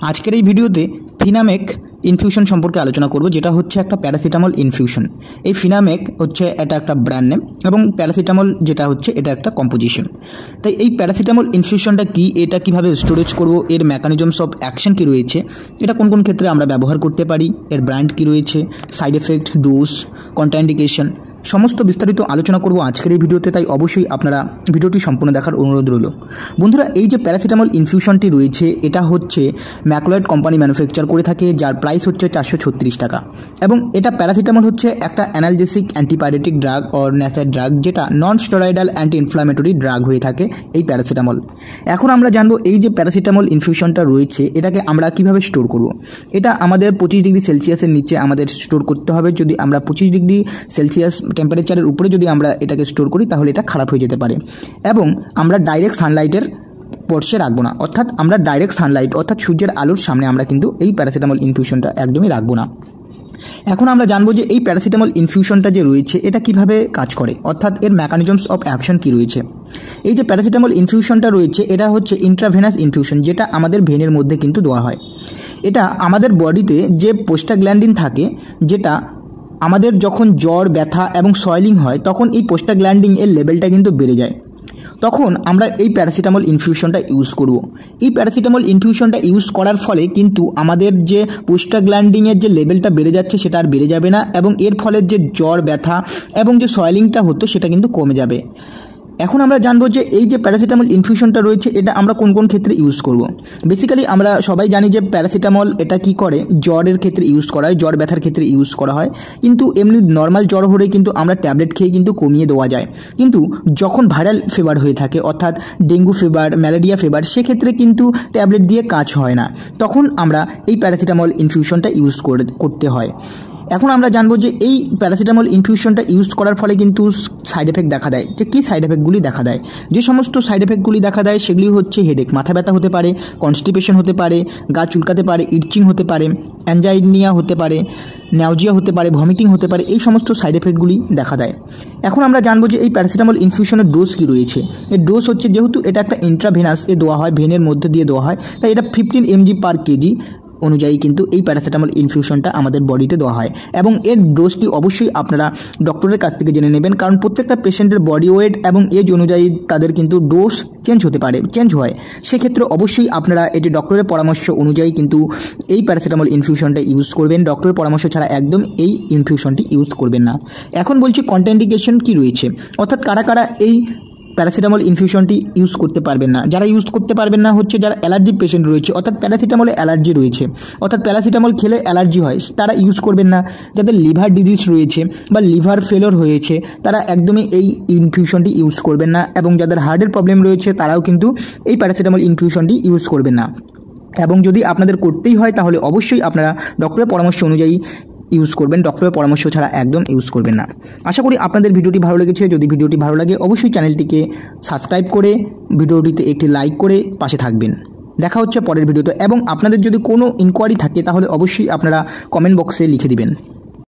আজকের এই ভিডিওতে ফিনামেক ইনফিউশন সম্পর্কে আলোচনা করব, যেটা হচ্ছে একটা প্যারাসিটামল ইনফিউশন। এই ফিনামেক হচ্ছে এটা একটা ব্র্যান্ড নেম এবং প্যারাসিটামল যেটা হচ্ছে এটা একটা কম্পোজিশন। তাই এই প্যারাসিটামল ইনফিউশনটা কি, এটা কিভাবে স্টোরেজ করব, এর মেকানিজমস অফ অ্যাকশন কী রয়েছে, এটা কোন কোন ক্ষেত্রে আমরা ব্যবহার করতে পারি, এর ব্র্যান্ড কী রয়েছে, সাইড এফেক্ট, ডোজ, কন্ট্রাইন্ডিকেশন, সমস্ত বিস্তারিত আলোচনা করব আজকের এই ভিডিওতে। তাই অবশ্যই আপনারা ভিডিওটি সম্পূর্ণ দেখার অনুরোধ রইল। বন্ধুরা, এই যে প্যারাসিটামল ইনফিউশনটি রয়েছে এটা হচ্ছে ম্যাকলয়েড কোম্পানি ম্যানুফ্যাকচার করে থাকে, যার প্রাইস হচ্ছে 436 টাকা। এবং এটা প্যারাসিটামল হচ্ছে একটা analgesic antipyretic drug or NSAID drug, যেটা non steroidal anti inflammatory drug হয়ে থাকে এই প্যারাসিটামল। এখন আমরা জানবো এই যে প্যারাসিটামল ইনফিউশনটা রয়েছে এটাকে আমরা কিভাবে স্টোর করব। এটা আমাদের 25 ডিগ্রি সেলসিয়াসের নিচে আমাদের স্টোর করতে হবে। যদি আমরা 25 ডিগ্রি সেলসিয়াস টেম্পারেচারের উপরে যদি আমরা এটাকে স্টোর করি তাহলে এটা খারাপ হয়ে যেতে পারে। এবং আমরা ডাইরেক্ট সানলাইটের স্পর্শে রাখবো না, অর্থাৎ আমরা ডাইরেক্ট সানলাইট অর্থাৎ সূর্যের আলোর সামনে আমরা কিন্তু এই প্যারাসিটামল ইনফিউশনটা একদমই রাখবো না। এখন আমরা জানবো যে এই প্যারাসিটামল ইনফিউশনটা যে রয়েছে এটা কিভাবে কাজ করে, অর্থাৎ এর মেকানিজমস অফ অ্যাকশন কী রয়েছে। এই যে প্যারাসিটামল ইনফিউশনটা রয়েছে এটা হচ্ছে ইন্ট্রাভেনাস ইনফিউশন, যেটা আমাদের ভেনের মধ্যে কিন্তু দেওয়া হয়। এটা আমাদের বডিতে যে প্রোস্টাগ্ল্যান্ডিন থাকে, যেটা আমাদের যখন জ্বর, ব্যথা এবং সয়েলিং হয় তখন এই প্রোস্টাগ্ল্যান্ডিন এর লেভেলটা কিন্তু বেড়ে যায়। তখন আমরা এই প্যারাসিটামল ইনফিউশনটা ইউজ করব। এই প্যারাসিটামল ইনফিউশনটা ইউজ করার ফলে কিন্তু আমাদের যে প্রোস্টাগ্ল্যান্ডিনের যে লেভেলটা বেড়ে যাচ্ছে সেটা আর বেড়ে যাবে না, এবং এর ফলে যে জ্বর, ব্যথা এবং যে সয়েলিংটা হতো সেটা কিন্তু কমে যাবে। এখন আমরা জানবো যে এই যে প্যারাসিটামল ইনফিউশনটা রয়েছে এটা আমরা কোন কোন ক্ষেত্রে ইউজ করব। বেসিক্যালি আমরা সবাই জানি যে প্যারাসিটামল এটা কি করে, জ্বরের ক্ষেত্রে ইউজ করা হয়, জ্বর ব্যথার ক্ষেত্রে ইউজ করা হয়। কিন্তু এমনি নর্মাল জ্বর হলে কিন্তু আমরা ট্যাবলেট খেয়ে কিন্তু কমিয়ে দেওয়া যায়। কিন্তু যখন ভাইরাল ফিভার হয়ে থাকে, অর্থাৎ ডেঙ্গু ফিভার, ম্যালেরিয়া ফিভার, সেক্ষেত্রে কিন্তু ট্যাবলেট দিয়ে কাজ হয় না, তখন আমরা এই প্যারাসিটামল ইনফিউশনটা ইউজ করতে হয়। এখন আমরা জানবো যে এই প্যারাসিটামল ইনফিউশনটা ইউজ করার ফলে কিন্তু সাইড এফেক্ট দেখা দেয়। যে কী সাইড এফেক্টগুলি দেখা দেয়, যে সমস্ত সাইড এফেক্টগুলি দেখা দেয় সেগুলি হচ্ছে হেডেক, মাথা ব্যথা হতে পারে, কনস্টিপেশন হতে পারে, গা চুলকাতে পারে, ইচিং হতে পারে, অ্যানজাইনিয়া হতে পারে, নাউজিয়া হতে পারে, ভমিটিং হতে পারে, এই সমস্ত সাইড এফেক্টগুলি দেখা দেয়। এখন আমরা জানবো যে এই প্যারাসিটামল ইনফিউশনের ডোজ কী রয়েছে। এর ডোজ হচ্ছে, যেহেতু এটা একটা ইন্ট্রাভেনাস এ দেওয়া হয়, ভেনের মধ্যে দিয়ে দেওয়া হয়, তাই এটা 15 mg per kg অনুযায়ী কিন্তু এই প্যারাসিটামল ইনফিউশনটা আমাদের বডিতে দেওয়া হয়। এবং এর ডোজটি অবশ্যই আপনারা ডক্টরের কাছ থেকে জেনে নেবেন, কারণ প্রত্যেকটা পেশেন্টের বডি ওয়েট এবং এজ অনুযায়ী তাদের কিন্তু ডোজ চেঞ্জ হয়। সেক্ষেত্রে অবশ্যই আপনারা এটি ডক্টরের পরামর্শ অনুযায়ী কিন্তু এই প্যারাসিটামল ইনফিউশনটা ইউজ করবেন। ডক্টরের পরামর্শ ছাড়া একদম এই ইনফিউশনটি ইউজ করবেন না। এখন বলছি কন্ট্রাইন্ডিকেশন কী রয়েছে, অর্থাৎ কারা কারা এই প্যারাসিটামল ইনফিউশনটি ইউজ করতে পারবেন না। যারা ইউজ করতে পারবেন না হচ্ছে যারা অ্যালার্জি পেশেন্ট রয়েছে, অর্থাৎ প্যারাসিটামলে অ্যালার্জি রয়েছে, অর্থাৎ প্যারাসিটামল খেলে অ্যালার্জি হয়, তারা ইউজ করবেন না। যাদের লিভার ডিজিজ রয়েছে বা লিভার ফেলোর হয়েছে তারা একদমই এই ইনফিউশনটি ইউজ করবেন না। এবং যাদের হার্টের প্রবলেম রয়েছে তারাও কিন্তু এই প্যারাসিটামল ইনফিউশনটি ইউজ করবেন না। এবং যদি আপনাদের করতেই হয় তাহলে অবশ্যই আপনারা ডক্টরের পরামর্শ অনুযায়ী ইউজ করবেন, ডক্টরের পরামর্শ ছাড়া একদম ইউজ করবেন না। আশা করি আপনাদের ভিডিওটি ভালো লেগেছে। যদি ভিডিওটি ভালো লাগে অবশ্যই চ্যানেলটিকে সাবস্ক্রাইব করে ভিডিওটিতে একটি লাইক করে পাশে থাকবেন। দেখা হচ্ছে পরের ভিডিওতে। এবং আপনাদের যদি কোনো ইনকোয়ারি থাকে তাহলে অবশ্যই আপনারা কমেন্ট বক্সে লিখে দিবেন।